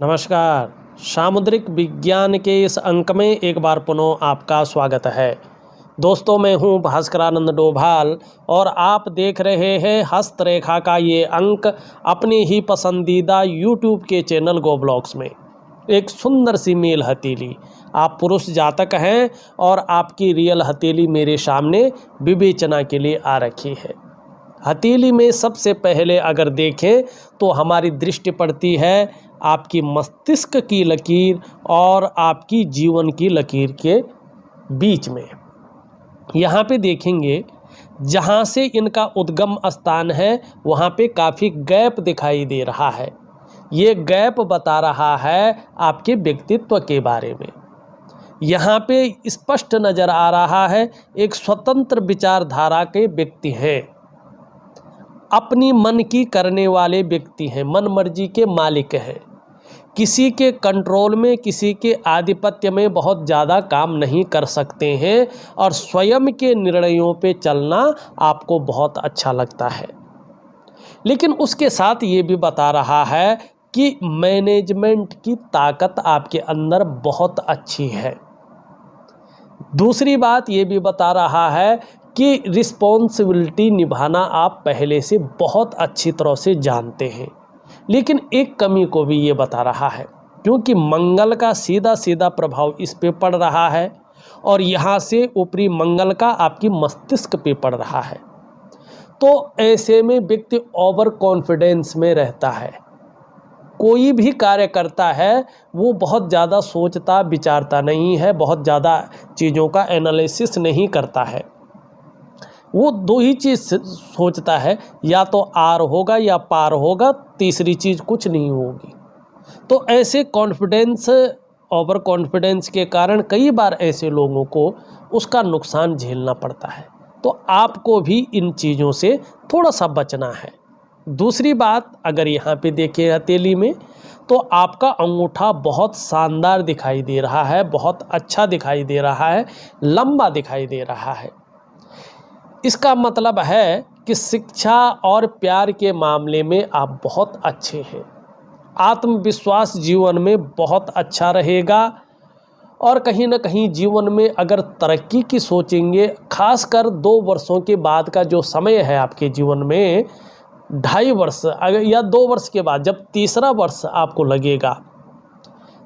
नमस्कार। सामुद्रिक विज्ञान के इस अंक में एक बार पुनः आपका स्वागत है। दोस्तों, मैं हूं भास्करानंद डोभाल और आप देख रहे हैं हस्तरेखा का ये अंक अपनी ही पसंदीदा यूट्यूब के चैनल गो ब्लॉग्स में। एक सुंदर सी मेल हथेली, आप पुरुष जातक हैं और आपकी रियल हथेली मेरे सामने विवेचना के लिए आ रखी है। हथेली में सबसे पहले अगर देखें तो हमारी दृष्टि पड़ती है आपकी मस्तिष्क की लकीर और आपकी जीवन की लकीर के बीच में। यहाँ पे देखेंगे जहाँ से इनका उद्गम स्थान है वहाँ पे काफ़ी गैप दिखाई दे रहा है। ये गैप बता रहा है आपके व्यक्तित्व के बारे में। यहाँ पे स्पष्ट नज़र आ रहा है एक स्वतंत्र विचारधारा के व्यक्ति हैं, अपनी मन की करने वाले व्यक्ति हैं, मन मर्जी के मालिक हैं। किसी के कंट्रोल में, किसी के आधिपत्य में बहुत ज़्यादा काम नहीं कर सकते हैं और स्वयं के निर्णयों पे चलना आपको बहुत अच्छा लगता है। लेकिन उसके साथ ये भी बता रहा है कि मैनेजमेंट की ताकत आपके अंदर बहुत अच्छी है। दूसरी बात ये भी बता रहा है कि रिस्पॉन्सिबिलिटी निभाना आप पहले से बहुत अच्छी तरह से जानते हैं। लेकिन एक कमी को भी ये बता रहा है, क्योंकि मंगल का सीधा सीधा प्रभाव इस पे पड़ रहा है और यहाँ से ऊपरी मंगल का आपकी मस्तिष्क पे पड़ रहा है। तो ऐसे में व्यक्ति ओवर कॉन्फिडेंस में रहता है। कोई भी कार्य करता है वो बहुत ज़्यादा सोचता विचारता नहीं है, बहुत ज़्यादा चीज़ों का एनालिसिस नहीं करता है। वो दो ही चीज़ सोचता है, या तो आर होगा या पार होगा, तीसरी चीज़ कुछ नहीं होगी। तो ऐसे कॉन्फिडेंस, ओवर कॉन्फिडेंस के कारण कई बार ऐसे लोगों को उसका नुकसान झेलना पड़ता है। तो आपको भी इन चीज़ों से थोड़ा सा बचना है। दूसरी बात, अगर यहाँ पे देखें हथेली में, तो आपका अंगूठा बहुत शानदार दिखाई दे रहा है, बहुत अच्छा दिखाई दे रहा है, लंबा दिखाई दे रहा है। इसका मतलब है कि शिक्षा और प्यार के मामले में आप बहुत अच्छे हैं। आत्मविश्वास जीवन में बहुत अच्छा रहेगा और कहीं ना कहीं जीवन में अगर तरक्की की सोचेंगे, खासकर 2 वर्षों के बाद का जो समय है आपके जीवन में, 2.5 वर्ष अगर या 2 वर्ष के बाद जब तीसरा वर्ष आपको लगेगा,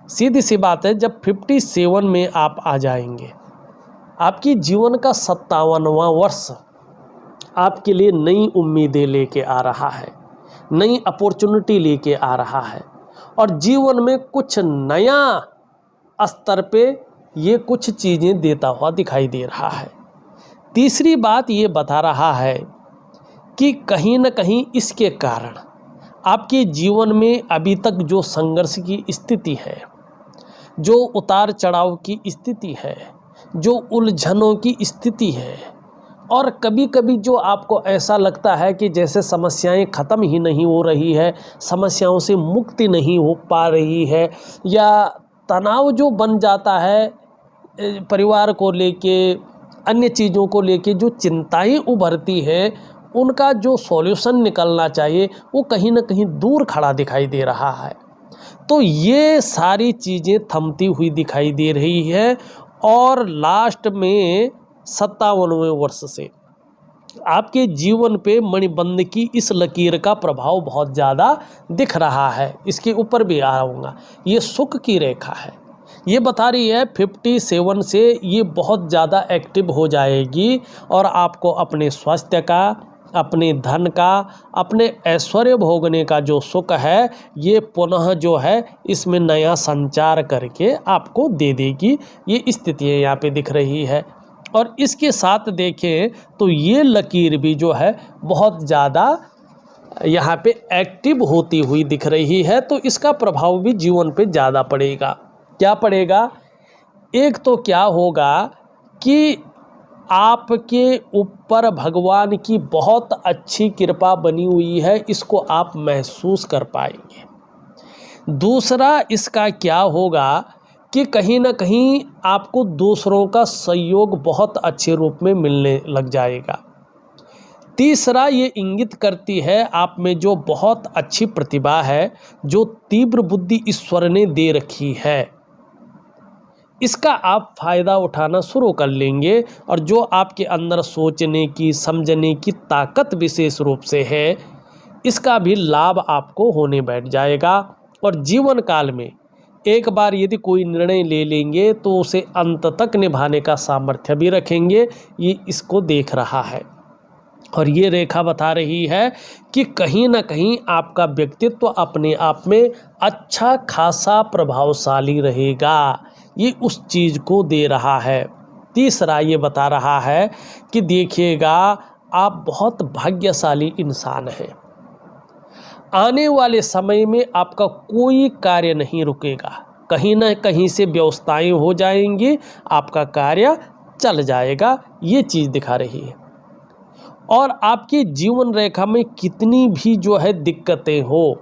सीधी सी बात है, जब 57 में आप आ जाएंगे, आपकी जीवन का 57वां वर्ष आपके लिए नई उम्मीदें लेके आ रहा है, नई अपॉर्चुनिटी लेके आ रहा है और जीवन में कुछ नया स्तर पे ये कुछ चीज़ें देता हुआ दिखाई दे रहा है। तीसरी बात ये बता रहा है कि कहीं न कहीं इसके कारण आपके जीवन में अभी तक जो संघर्ष की स्थिति है, जो उतार चढ़ाव की स्थिति है, जो उलझनों की स्थिति है और कभी कभी जो आपको ऐसा लगता है कि जैसे समस्याएं ख़त्म ही नहीं हो रही है, समस्याओं से मुक्ति नहीं हो पा रही है, या तनाव जो बन जाता है परिवार को लेके, अन्य चीज़ों को लेके जो चिंताएं उभरती हैं, उनका जो सॉल्यूशन निकलना चाहिए वो कहीं ना कहीं दूर खड़ा दिखाई दे रहा है। तो ये सारी चीज़ें थमती हुई दिखाई दे रही है और लास्ट में 57वें वर्ष से आपके जीवन पे मणिबंध की इस लकीर का प्रभाव बहुत ज़्यादा दिख रहा है। इसके ऊपर भी आऊँगा, ये सुख की रेखा है। ये बता रही है 57 से ये बहुत ज़्यादा एक्टिव हो जाएगी और आपको अपने स्वास्थ्य का, अपने धन का, अपने ऐश्वर्य भोगने का जो सुख है, ये पुनः जो है इसमें नया संचार करके आपको दे देगी। ये स्थितियाँ यहाँ पे दिख रही है और इसके साथ देखें तो ये लकीर भी जो है बहुत ज़्यादा यहाँ पे एक्टिव होती हुई दिख रही है। तो इसका प्रभाव भी जीवन पे ज़्यादा पड़ेगा। क्या पड़ेगा? एक तो क्या होगा कि आपके ऊपर भगवान की बहुत अच्छी कृपा बनी हुई है, इसको आप महसूस कर पाएंगे। दूसरा इसका क्या होगा कि कहीं ना कहीं आपको दूसरों का सहयोग बहुत अच्छे रूप में मिलने लग जाएगा। तीसरा, ये इंगित करती है आप में जो बहुत अच्छी प्रतिभा है, जो तीव्र बुद्धि ईश्वर ने दे रखी है, इसका आप फायदा उठाना शुरू कर लेंगे और जो आपके अंदर सोचने की, समझने की ताकत विशेष रूप से है, इसका भी लाभ आपको होने बैठ जाएगा। और जीवन काल में एक बार यदि कोई निर्णय ले लेंगे तो उसे अंत तक निभाने का सामर्थ्य भी रखेंगे, ये इसको देख रहा है। और ये रेखा बता रही है कि कहीं ना कहीं आपका व्यक्तित्व अपने आप में अच्छा खासा प्रभावशाली रहेगा, ये उस चीज़ को दे रहा है। तीसरा, ये बता रहा है कि देखिएगा आप बहुत भाग्यशाली इंसान हैं। आने वाले समय में आपका कोई कार्य नहीं रुकेगा, कहीं ना कहीं से व्यवस्थाएं हो जाएंगी, आपका कार्य चल जाएगा, ये चीज़ दिखा रही है। और आपकी जीवन रेखा में कितनी भी जो है दिक्कतें हो,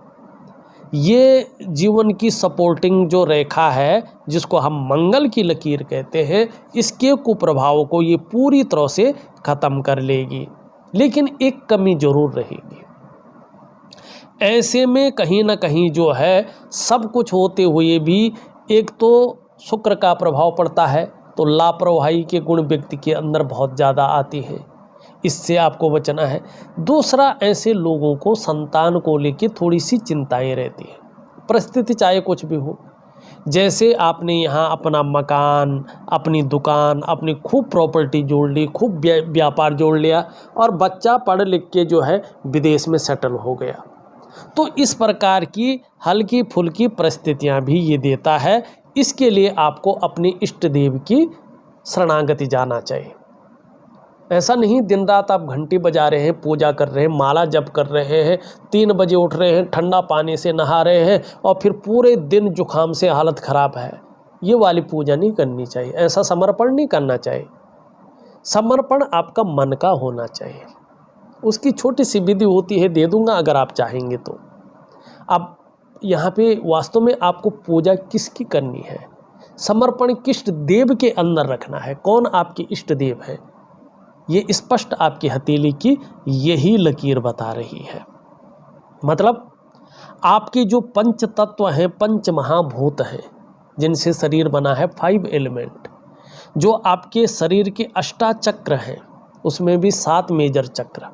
ये जीवन की सपोर्टिंग जो रेखा है, जिसको हम मंगल की लकीर कहते हैं, इसके कुप्रभाव को ये पूरी तरह से ख़त्म कर लेगी। लेकिन एक कमी ज़रूर रहेगी। ऐसे में कहीं ना कहीं जो है सब कुछ होते हुए भी एक तो शुक्र का प्रभाव पड़ता है, तो लापरवाही के गुण व्यक्ति के अंदर बहुत ज़्यादा आती हैं, इससे आपको बचना है। दूसरा, ऐसे लोगों को संतान को लेकर थोड़ी सी चिंताएं रहती हैं, परिस्थिति चाहे कुछ भी हो। जैसे आपने यहाँ अपना मकान, अपनी दुकान, अपनी खूब प्रॉपर्टी जोड़ ली, खूब व्यापार जोड़ लिया और बच्चा पढ़ लिख के जो है विदेश में सेटल हो गया, तो इस प्रकार की हल्की फुल्की परिस्थितियाँ भी ये देता है। इसके लिए आपको अपने इष्ट देव की शरणागति जाना चाहिए। ऐसा नहीं दिन रात आप घंटी बजा रहे हैं, पूजा कर रहे हैं, माला जप कर रहे हैं, 3 बजे उठ रहे हैं, ठंडा पानी से नहा रहे हैं और फिर पूरे दिन जुखाम से हालत ख़राब है, ये वाली पूजा नहीं करनी चाहिए। ऐसा समर्पण नहीं करना चाहिए। समर्पण आपका मन का होना चाहिए। उसकी छोटी सी विधि होती है, दे दूंगा अगर आप चाहेंगे तो। अब यहाँ पे वास्तव में आपको पूजा किसकी करनी है, समर्पण किस देव के अंदर रखना है, कौन आपके इष्ट देव है, ये स्पष्ट आपकी हथेली की यही लकीर बता रही है। मतलब आपके जो पंच तत्व हैं, पंच महाभूत हैं, जिनसे शरीर बना है, 5 एलिमेंट, जो आपके शरीर के अष्टाचक्र हैं, उसमें भी 7 मेजर चक्र,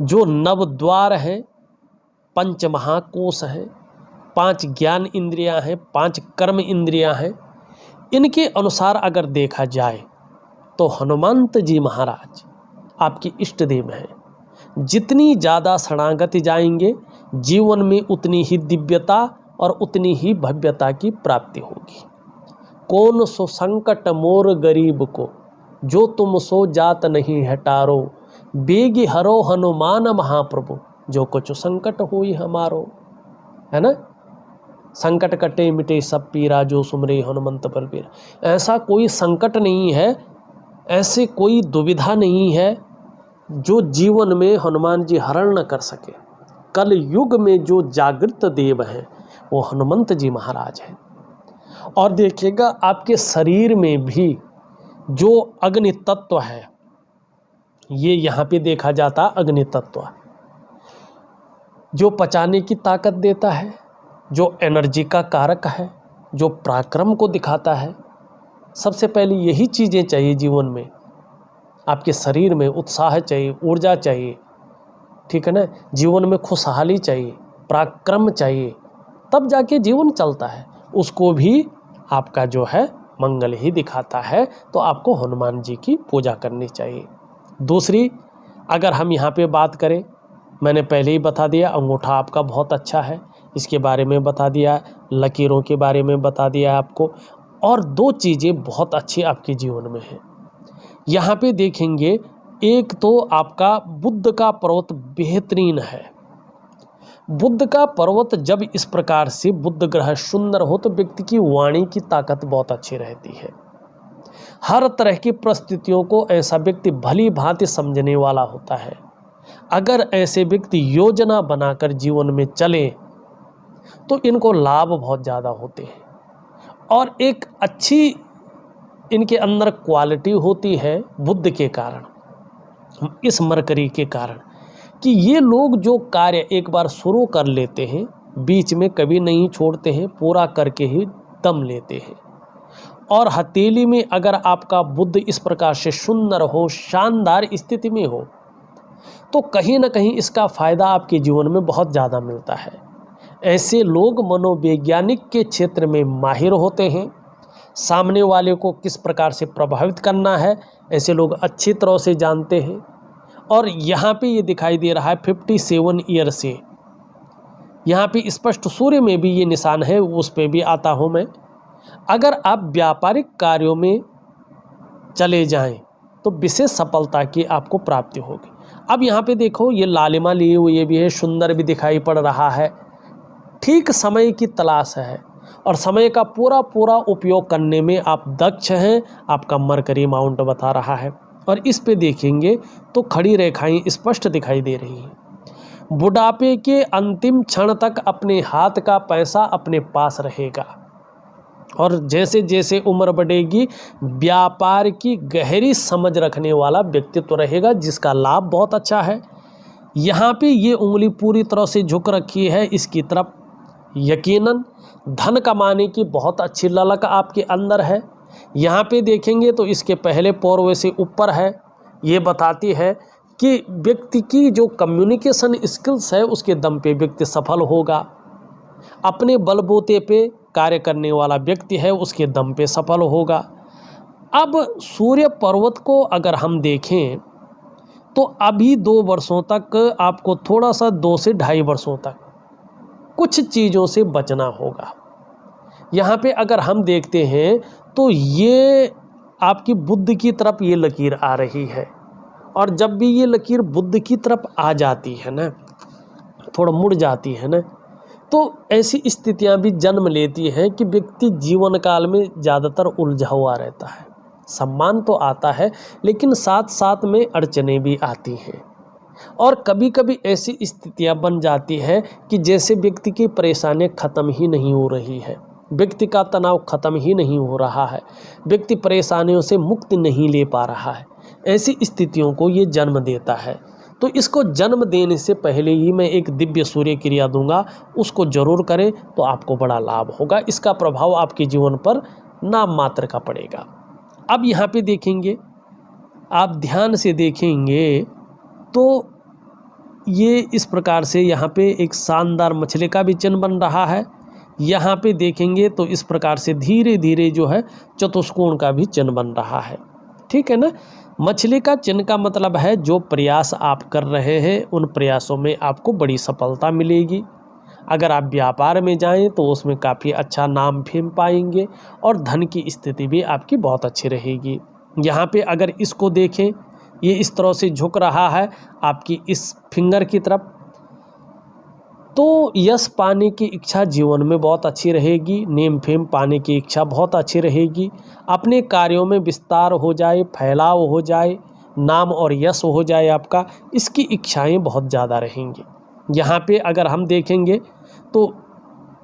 जो नवद्वार हैं, 5 महाकोश हैं, 5 ज्ञान इंद्रियां हैं, 5 कर्म इंद्रियां हैं, इनके अनुसार अगर देखा जाए तो हनुमंत जी महाराज आपके इष्ट देव हैं। जितनी ज़्यादा शरणागति जाएंगे, जीवन में उतनी ही दिव्यता और उतनी ही भव्यता की प्राप्ति होगी। कौन सो संकट मोर गरीब को, जो तुम सो जात नहीं हटारो, बेगी हरो हनुमान महाप्रभु, जो कुछ संकट होई हमारो, है ना। संकट कटे मिटे सब पीरा, जो सुमरे हनुमंत बलबीरा। ऐसा कोई संकट नहीं है, ऐसे कोई दुविधा नहीं है जो जीवन में हनुमान जी हरण न कर सके। कल युग में जो जागृत देव हैं वो हनुमंत जी महाराज हैं। और देखिएगा आपके शरीर में भी जो अग्नि तत्व है, ये यहाँ पे देखा जाता अग्नि तत्व, जो पचाने की ताकत देता है, जो एनर्जी का कारक है, जो पराक्रम को दिखाता है। सबसे पहले यही चीज़ें चाहिए जीवन में। आपके शरीर में उत्साह चाहिए, ऊर्जा चाहिए, ठीक है ना, जीवन में खुशहाली चाहिए, पराक्रम चाहिए, तब जाके जीवन चलता है। उसको भी आपका जो है मंगल ही दिखाता है, तो आपको हनुमान जी की पूजा करनी चाहिए। दूसरी, अगर हम यहाँ पे बात करें, मैंने पहले ही बता दिया अंगूठा आपका बहुत अच्छा है, इसके बारे में बता दिया, लकीरों के बारे में बता दिया आपको। और 2 चीज़ें बहुत अच्छी आपके जीवन में हैं। यहाँ पे देखेंगे, एक तो आपका बुद्ध का पर्वत बेहतरीन है। बुद्ध का पर्वत जब इस प्रकार से बुद्ध ग्रह सुंदर हो तो व्यक्ति की वाणी की ताकत बहुत अच्छी रहती है। हर तरह की परिस्थितियों को ऐसा व्यक्ति भली भांति समझने वाला होता है। अगर ऐसे व्यक्ति योजना बनाकर जीवन में चले तो इनको लाभ बहुत ज़्यादा होते हैं। और एक अच्छी इनके अंदर क्वालिटी होती है बुद्ध के कारण, इस मरकरी के कारण कि ये लोग जो कार्य एक बार शुरू कर लेते हैं बीच में कभी नहीं छोड़ते हैं, पूरा करके ही दम लेते हैं। और हथेली में अगर आपका बुध इस प्रकार से सुंदर हो, शानदार स्थिति में हो, तो कहीं ना कहीं इसका फ़ायदा आपके जीवन में बहुत ज़्यादा मिलता है। ऐसे लोग मनोवैज्ञानिक के क्षेत्र में माहिर होते हैं। सामने वाले को किस प्रकार से प्रभावित करना है ऐसे लोग अच्छी तरह से जानते हैं। और यहाँ पे ये दिखाई दे रहा है 57 ईयर से, यहाँ पे स्पष्ट सूर्य में भी ये निशान है, उस पे भी आता हूँ मैं। अगर आप व्यापारिक कार्यों में चले जाएं तो विशेष सफलता की आपको प्राप्ति होगी। अब यहाँ पे देखो ये लालिमा लिए हुए भी है, सुंदर भी दिखाई पड़ रहा है। ठीक समय की तलाश है और समय का पूरा पूरा उपयोग करने में आप दक्ष हैं, आपका मरकरी माउंट बता रहा है। और इस पे देखेंगे तो खड़ी रेखाएं स्पष्ट दिखाई दे रही हैं। बुढ़ापे के अंतिम क्षण तक अपने हाथ का पैसा अपने पास रहेगा और जैसे जैसे उम्र बढ़ेगी व्यापार की गहरी समझ रखने वाला व्यक्तित्व रहेगा, जिसका लाभ बहुत अच्छा है। यहाँ पे ये उंगली पूरी तरह से झुक रखी है इसकी तरफ। यकीनन धन कमाने की बहुत अच्छी ललक आपके अंदर है। यहाँ पे देखेंगे तो इसके पहले पोरवे से ऊपर है। ये बताती है कि व्यक्ति की जो कम्युनिकेशन स्किल्स है उसके दम पे व्यक्ति सफल होगा। अपने बलबूते पे कार्य करने वाला व्यक्ति है उसके दम पे सफल होगा। अब सूर्य पर्वत को अगर हम देखें तो अभी 2 वर्षों तक आपको थोड़ा सा 2 से 2.5 वर्षों तक कुछ चीज़ों से बचना होगा। यहाँ पे अगर हम देखते हैं तो ये आपकी बुध की तरफ ये लकीर आ रही है और जब भी ये लकीर बुध की तरफ आ जाती है ना, थोड़ा मुड़ जाती है ना, तो ऐसी स्थितियां भी जन्म लेती हैं कि व्यक्ति जीवन काल में ज़्यादातर उलझा हुआ रहता है। सम्मान तो आता है लेकिन साथ साथ में अड़चनें भी आती हैं और कभी कभी ऐसी स्थितियां बन जाती है कि जैसे व्यक्ति की परेशानियां ख़त्म ही नहीं हो रही है, व्यक्ति का तनाव ख़त्म ही नहीं हो रहा है, व्यक्ति परेशानियों से मुक्ति नहीं ले पा रहा है। ऐसी स्थितियों को ये जन्म देता है। तो इसको जन्म देने से पहले ही मैं एक दिव्य सूर्य क्रिया दूंगा, उसको जरूर करें तो आपको बड़ा लाभ होगा। इसका प्रभाव आपके जीवन पर नाम मात्र का पड़ेगा। अब यहाँ पे देखेंगे, आप ध्यान से देखेंगे तो ये इस प्रकार से यहाँ पे एक शानदार मछली का भी चिन्ह बन रहा है। यहाँ पे देखेंगे तो इस प्रकार से धीरे धीरे जो है चतुष्कोण का भी चिन्ह बन रहा है। ठीक है ना। मछली का चिन्ह का मतलब है जो प्रयास आप कर रहे हैं उन प्रयासों में आपको बड़ी सफलता मिलेगी। अगर आप व्यापार में जाएं तो उसमें काफ़ी अच्छा नाम फेम पाएंगे और धन की स्थिति भी आपकी बहुत अच्छी रहेगी। यहाँ पे अगर इसको देखें, ये इस तरह से झुक रहा है आपकी इस फिंगर की तरफ, तो यश पाने की इच्छा जीवन में बहुत अच्छी रहेगी, नेम फेम पाने की इच्छा बहुत अच्छी रहेगी, अपने कार्यों में विस्तार हो जाए, फैलाव हो जाए, नाम और यश हो जाए आपका, इसकी इच्छाएं बहुत ज़्यादा रहेंगी। यहाँ पे अगर हम देखेंगे तो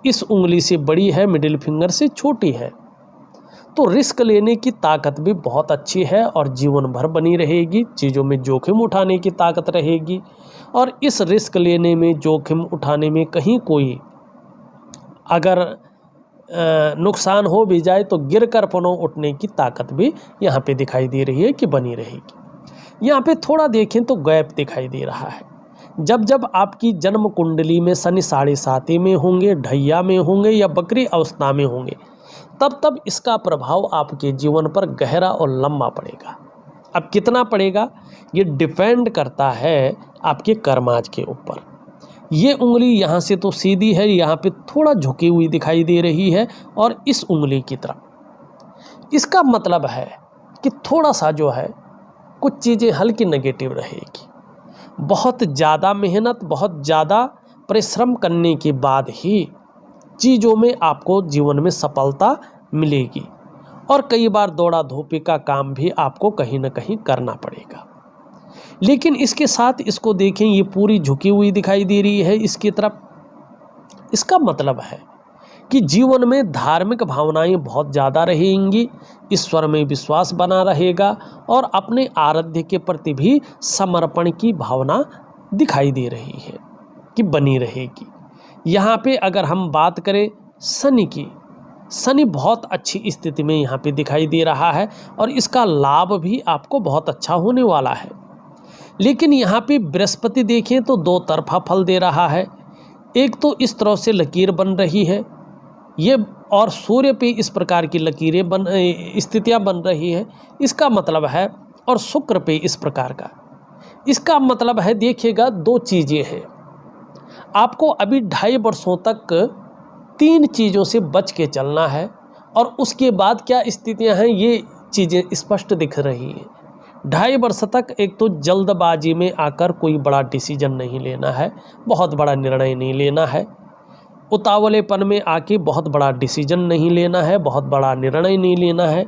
इस उंगली से बड़ी है, मिडिल फिंगर से छोटी है, तो रिस्क लेने की ताकत भी बहुत अच्छी है और जीवन भर बनी रहेगी। चीज़ों में जोखिम उठाने की ताकत रहेगी और इस रिस्क लेने में, जोखिम उठाने में कहीं कोई अगर नुकसान हो भी जाए तो गिर कर पुनः उठने की ताकत भी यहाँ पे दिखाई दे रही है कि बनी रहेगी। यहाँ पे थोड़ा देखें तो गैप दिखाई दे रहा है। जब जब आपकी जन्म कुंडली में शनि 7.5 में होंगे, ढैया में होंगे या बकरी अवस्था में होंगे, तब तब इसका प्रभाव आपके जीवन पर गहरा और लंबा पड़ेगा। अब कितना पड़ेगा ये डिपेंड करता है आपके कर्माज के ऊपर। ये उंगली यहाँ से तो सीधी है, यहाँ पे थोड़ा झुकी हुई दिखाई दे रही है और इस उंगली की तरफ, इसका मतलब है कि थोड़ा सा जो है कुछ चीज़ें हल्की नेगेटिव रहेगी। बहुत ज़्यादा मेहनत, बहुत ज़्यादा परिश्रम करने के बाद ही चीज़ों में आपको जीवन में सफलता मिलेगी और कई बार दौड़ा धूपी का काम भी आपको कहीं ना कहीं करना पड़ेगा। लेकिन इसके साथ इसको देखें, ये पूरी झुकी हुई दिखाई दे रही है इसकी तरफ। इसका मतलब है कि जीवन में धार्मिक भावनाएं बहुत ज़्यादा रहेंगी, ईश्वर में विश्वास बना रहेगा और अपने आराध्य के प्रति भी समर्पण की भावना दिखाई दे रही है कि बनी रहेगी। यहाँ पे अगर हम बात करें शनि की, शनि बहुत अच्छी स्थिति में यहाँ पे दिखाई दे रहा है और इसका लाभ भी आपको बहुत अच्छा होने वाला है। लेकिन यहाँ पे बृहस्पति देखें तो दो तरफा फल दे रहा है। एक तो इस तरह से लकीर बन रही है ये, और सूर्य पे इस प्रकार की लकीरें स्थितियाँ बन रही है, इसका मतलब है, और शुक्र पे इस प्रकार का, इसका मतलब है देखिएगा दो चीज़ें हैं। आपको अभी 2.5 वर्षों तक 3 चीज़ों से बच के चलना है और उसके बाद क्या स्थितियां हैं ये चीज़ें स्पष्ट दिख रही हैं। 2.5 वर्ष तक एक तो जल्दबाजी में आकर कोई बड़ा डिसीजन नहीं लेना है, बहुत बड़ा निर्णय नहीं लेना है, उतावलेपन में आके बहुत बड़ा डिसीजन नहीं लेना है, बहुत बड़ा निर्णय नहीं लेना है,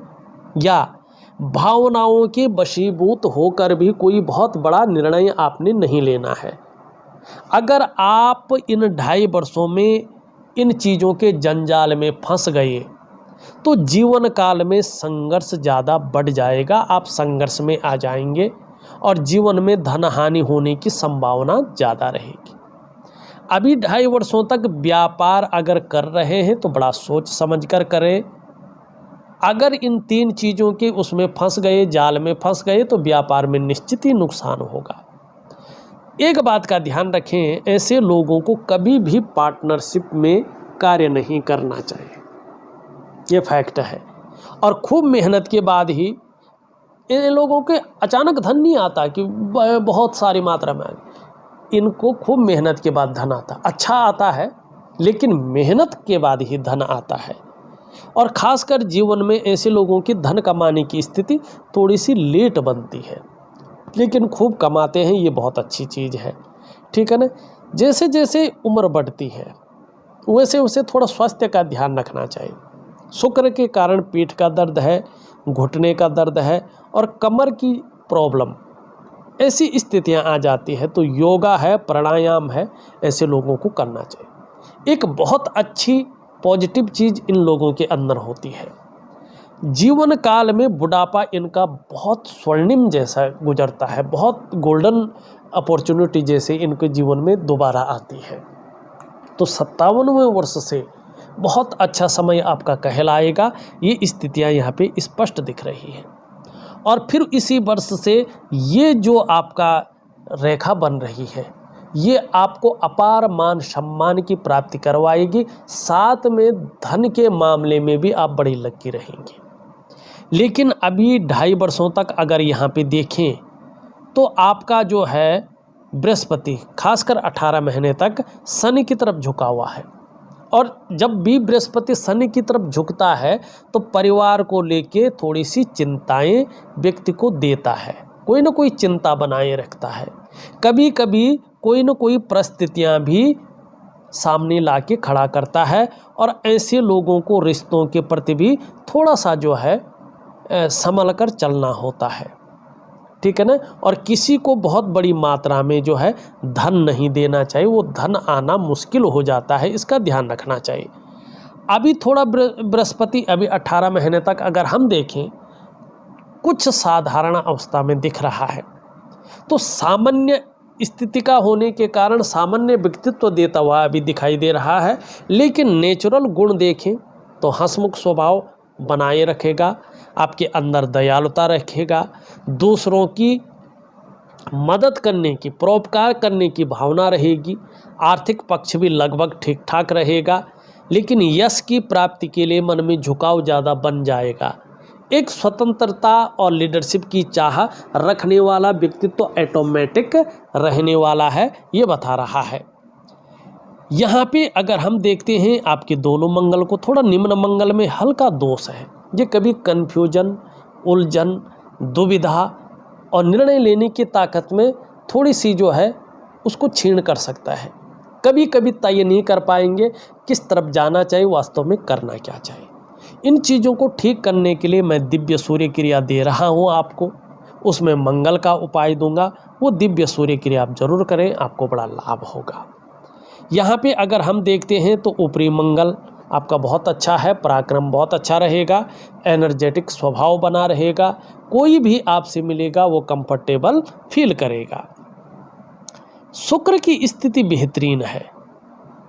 या भावनाओं के वशीभूत होकर भी कोई बहुत बड़ा निर्णय आपने नहीं लेना है। अगर आप इन 2.5 वर्षों में इन चीज़ों के जंजाल में फंस गए तो जीवन काल में संघर्ष ज़्यादा बढ़ जाएगा, आप संघर्ष में आ जाएंगे और जीवन में धन हानि होने की संभावना ज़्यादा रहेगी। अभी 2.5 वर्षों तक व्यापार अगर कर रहे हैं तो बड़ा सोच समझ कर करें। अगर इन 3 चीज़ों के उसमें फंस गए, जाल में फंस गए, तो व्यापार में निश्चित ही नुकसान होगा। एक बात का ध्यान रखें, ऐसे लोगों को कभी भी पार्टनरशिप में कार्य नहीं करना चाहिए, ये फैक्ट है। और खूब मेहनत के बाद ही इन लोगों के अचानक धन नहीं आता कि बहुत सारी मात्रा में, इनको खूब मेहनत के बाद धन आता, अच्छा आता है लेकिन मेहनत के बाद ही धन आता है। और ख़ासकर जीवन में ऐसे लोगों की धन कमाने की स्थिति थोड़ी सी लेट बनती है, लेकिन खूब कमाते हैं, ये बहुत अच्छी चीज़ है, ठीक है ना। जैसे जैसे उम्र बढ़ती है वैसे वैसे थोड़ा स्वास्थ्य का ध्यान रखना चाहिए। शुक्र के कारण पीठ का दर्द है, घुटने का दर्द है और कमर की प्रॉब्लम, ऐसी स्थितियां आ जाती है तो योगा है, प्राणायाम है, ऐसे लोगों को करना चाहिए। एक बहुत अच्छी पॉजिटिव चीज़ इन लोगों के अंदर होती है, जीवन काल में बुढ़ापा इनका बहुत स्वर्णिम जैसा गुजरता है, बहुत गोल्डन अपॉर्चुनिटी जैसे इनके जीवन में दोबारा आती है। तो 57वें वर्ष से बहुत अच्छा समय आपका कहलाएगा, ये स्थितियां यहाँ पे स्पष्ट दिख रही हैं। और फिर इसी वर्ष से ये जो आपका रेखा बन रही है ये आपको अपार मान सम्मान की प्राप्ति करवाएगी, साथ में धन के मामले में भी आप बड़ी लकी रहेंगे। लेकिन अभी 2.5 वर्षों तक अगर यहाँ पे देखें तो आपका जो है बृहस्पति खासकर 18 महीने तक शनि की तरफ झुका हुआ है, और जब भी बृहस्पति शनि की तरफ झुकता है तो परिवार को लेके थोड़ी सी चिंताएं व्यक्ति को देता है, कोई ना कोई चिंता बनाए रखता है, कभी कभी कोई ना कोई परिस्थितियां भी सामने लाके खड़ा करता है, और ऐसे लोगों को रिश्तों के प्रति भी थोड़ा सा जो है संभल कर चलना होता है, ठीक है ना। और किसी को बहुत बड़ी मात्रा में जो है धन नहीं देना चाहिए, वो धन आना मुश्किल हो जाता है, इसका ध्यान रखना चाहिए। अभी थोड़ा बृहस्पति अभी 18 महीने तक अगर हम देखें कुछ साधारण अवस्था में दिख रहा है, तो सामान्य स्थिति का होने के कारण सामान्य व्यक्तित्व देता हुआ अभी दिखाई दे रहा है। लेकिन नेचुरल गुण देखें तो हंसमुख स्वभाव बनाए रखेगा, आपके अंदर दयालुता रखेगा, दूसरों की मदद करने की, परोपकार करने की भावना रहेगी, आर्थिक पक्ष भी लगभग ठीक ठाक रहेगा। लेकिन यश की प्राप्ति के लिए मन में झुकाव ज़्यादा बन जाएगा। एक स्वतंत्रता और लीडरशिप की चाह रखने वाला व्यक्तित्व तो ऑटोमेटिक रहने वाला है, ये बता रहा है। यहाँ पे अगर हम देखते हैं आपके दोनों मंगल को थोड़ा निम्न मंगल में हल्का दोष है, ये कभी कन्फ्यूजन, उलझन, दुविधा और निर्णय लेने की ताकत में थोड़ी सी जो है उसको छीन कर सकता है। कभी कभी तय नहीं कर पाएंगे किस तरफ जाना चाहिए, वास्तव में करना क्या चाहिए। इन चीज़ों को ठीक करने के लिए मैं दिव्य सूर्य क्रिया दे रहा हूँ आपको, उसमें मंगल का उपाय दूंगा, वो दिव्य सूर्य क्रिया आप जरूर करें, आपको बड़ा लाभ होगा। यहाँ पे अगर हम देखते हैं तो ऊपरी मंगल आपका बहुत अच्छा है, पराक्रम बहुत अच्छा रहेगा, एनर्जेटिक स्वभाव बना रहेगा, कोई भी आपसे मिलेगा वो कंफर्टेबल फील करेगा। शुक्र की स्थिति बेहतरीन है।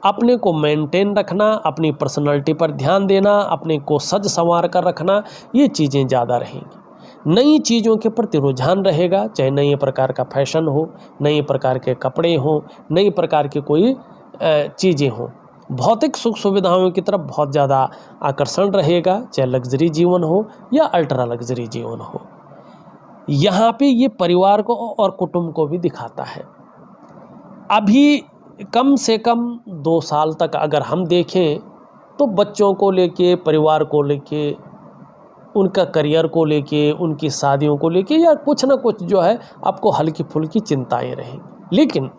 अपने को मेंटेन रखना, अपनी पर्सनैलिटी पर ध्यान देना, अपने को सज संवार कर रखना, ये चीज़ें ज़्यादा रहेंगी। नई चीज़ों के प्रति रुझान रहेगा, चाहे नए प्रकार का फैशन हो, नए प्रकार के कपड़े हों, नई प्रकार की कोई चीज़ें हों। भौतिक सुख सुविधाओं की तरफ बहुत ज़्यादा आकर्षण रहेगा, चाहे लग्जरी जीवन हो या अल्ट्रा लग्जरी जीवन हो। यहाँ पे ये परिवार को और कुटुंब को भी दिखाता है। अभी कम से कम 2 साल तक अगर हम देखें तो बच्चों को लेके, परिवार को लेके, उनका करियर को लेके, उनकी शादियों को लेके या कुछ ना कुछ जो है आपको हल्की फुल्की चिंताएं रहेंगी। लेकिन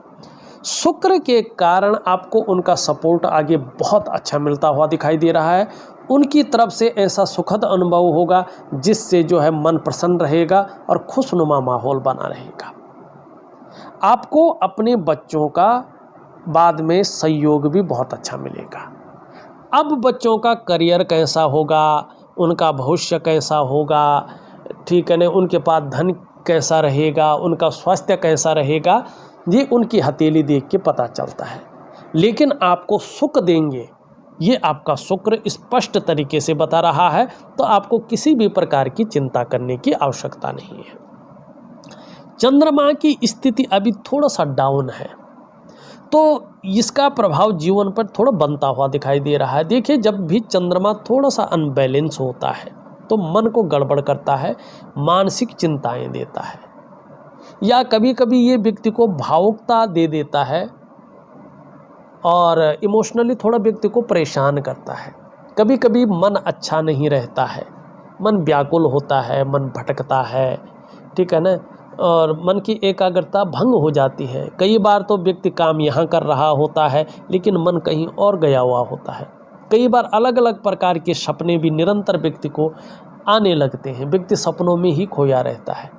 शुक्र के कारण आपको उनका सपोर्ट आगे बहुत अच्छा मिलता हुआ दिखाई दे रहा है। उनकी तरफ से ऐसा सुखद अनुभव होगा जिससे जो है मन प्रसन्न रहेगा और खुशनुमा माहौल बना रहेगा। आपको अपने बच्चों का बाद में सहयोग भी बहुत अच्छा मिलेगा। अब बच्चों का करियर कैसा होगा, उनका भविष्य कैसा होगा, ठीक है ना, उनके पास धन कैसा रहेगा, उनका स्वास्थ्य कैसा रहेगा, ये उनकी हथेली देख के पता चलता है। लेकिन आपको सुख देंगे, ये आपका शुक्र स्पष्ट तरीके से बता रहा है, तो आपको किसी भी प्रकार की चिंता करने की आवश्यकता नहीं है। चंद्रमा की स्थिति अभी थोड़ा सा डाउन है, तो इसका प्रभाव जीवन पर थोड़ा बनता हुआ दिखाई दे रहा है। देखिए, जब भी चंद्रमा थोड़ा सा अनबैलेंस होता है तो मन को गड़बड़ करता है, मानसिक चिंताएं देता है, या कभी कभी ये व्यक्ति को भावुकता दे देता है और इमोशनली थोड़ा व्यक्ति को परेशान करता है। कभी कभी मन अच्छा नहीं रहता है, मन व्याकुल होता है, मन भटकता है, ठीक है ना, और मन की एकाग्रता भंग हो जाती है। कई बार तो व्यक्ति काम यहाँ कर रहा होता है लेकिन मन कहीं और गया हुआ होता है। कई बार अलग अलग प्रकार के सपने भी निरंतर व्यक्ति को आने लगते हैं, व्यक्ति सपनों में ही खोया रहता है।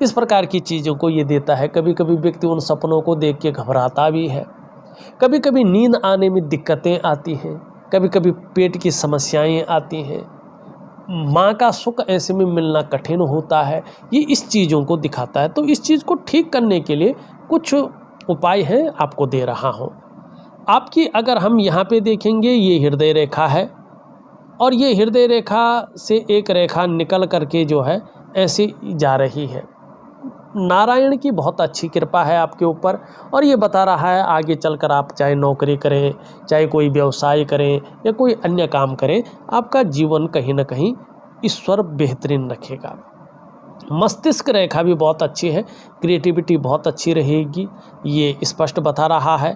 इस प्रकार की चीज़ों को ये देता है। कभी कभी व्यक्ति उन सपनों को देख के घबराता भी है, कभी कभी नींद आने में दिक्कतें आती हैं, कभी कभी पेट की समस्याएं आती हैं, माँ का सुख ऐसे में मिलना कठिन होता है। ये इस चीज़ों को दिखाता है। तो इस चीज़ को ठीक करने के लिए कुछ उपाय हैं, आपको दे रहा हूँ। आपकी अगर हम यहाँ पे देखेंगे, ये हृदय रेखा है और ये हृदय रेखा से एक रेखा निकल करके जो है ऐसे जा रही है। नारायण की बहुत अच्छी कृपा है आपके ऊपर और ये बता रहा है आगे चलकर आप चाहे नौकरी करें, चाहे कोई व्यवसाय करें या कोई अन्य काम करें, आपका जीवन कहीं ना कहीं ईश्वर बेहतरीन रखेगा। मस्तिष्क रेखा भी बहुत अच्छी है, क्रिएटिविटी बहुत अच्छी रहेगी, ये स्पष्ट बता रहा है।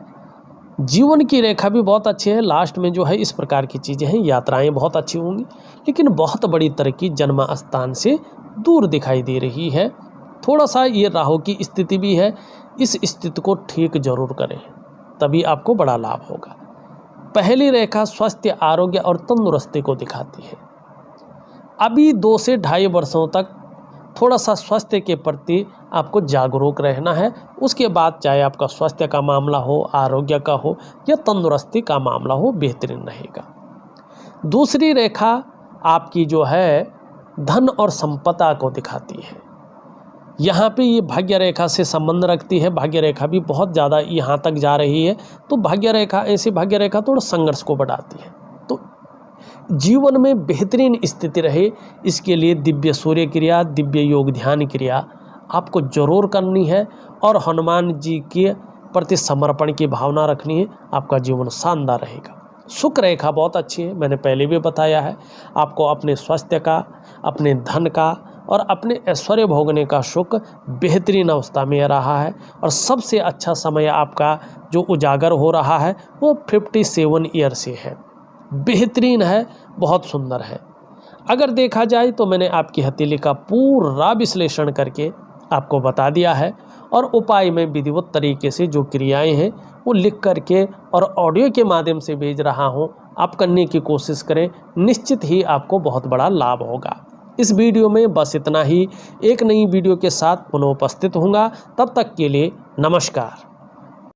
जीवन की रेखा भी बहुत अच्छी है। लास्ट में जो है इस प्रकार की चीज़ें हैं, यात्राएं बहुत अच्छी होंगी, लेकिन बहुत बड़ी तरक्की जन्म स्थान से दूर दिखाई दे रही है। थोड़ा सा ये राहु की स्थिति भी है, इस स्थिति को ठीक जरूर करें, तभी आपको बड़ा लाभ होगा। पहली रेखा स्वास्थ्य, आरोग्य और तंदुरुस्ती को दिखाती है। अभी 2 से 2.5 वर्षों तक थोड़ा सा स्वास्थ्य के प्रति आपको जागरूक रहना है। उसके बाद चाहे आपका स्वास्थ्य का मामला हो, आरोग्य का हो या तंदुरुस्ती का मामला हो, बेहतरीन रहेगा। दूसरी रेखा आपकी जो है धन और संपदा को दिखाती है। यहाँ पे ये भाग्य रेखा से संबंध रखती है। भाग्य रेखा भी बहुत ज़्यादा यहाँ तक जा रही है, तो भाग्य रेखा, ऐसी भाग्य रेखा थोड़ा संघर्ष को बढ़ाती है। तो जीवन में बेहतरीन स्थिति रहे, इसके लिए दिव्य सूर्य क्रिया, दिव्य योग ध्यान क्रिया आपको जरूर करनी है और हनुमान जी के प्रति समर्पण की भावना रखनी है। आपका जीवन शानदार रहेगा। शुक्र रेखा बहुत अच्छी है, मैंने पहले भी बताया है। आपको अपने स्वास्थ्य का, अपने धन का और अपने ऐश्वर्य भोगने का सुख बेहतरीन अवस्था में रहा है और सबसे अच्छा समय आपका जो उजागर हो रहा है वो 57 ईयर से है। बेहतरीन है, बहुत सुंदर है। अगर देखा जाए तो मैंने आपकी हथेली का पूरा विश्लेषण करके आपको बता दिया है और उपाय में विधिवत तरीके से जो क्रियाएं हैं वो लिख करके और ऑडियो के माध्यम से भेज रहा हूँ। आप करने की कोशिश करें, निश्चित ही आपको बहुत बड़ा लाभ होगा। इस वीडियो में बस इतना ही। एक नई वीडियो के साथ पुनः उपस्थित होऊंगा, तब तक के लिए नमस्कार।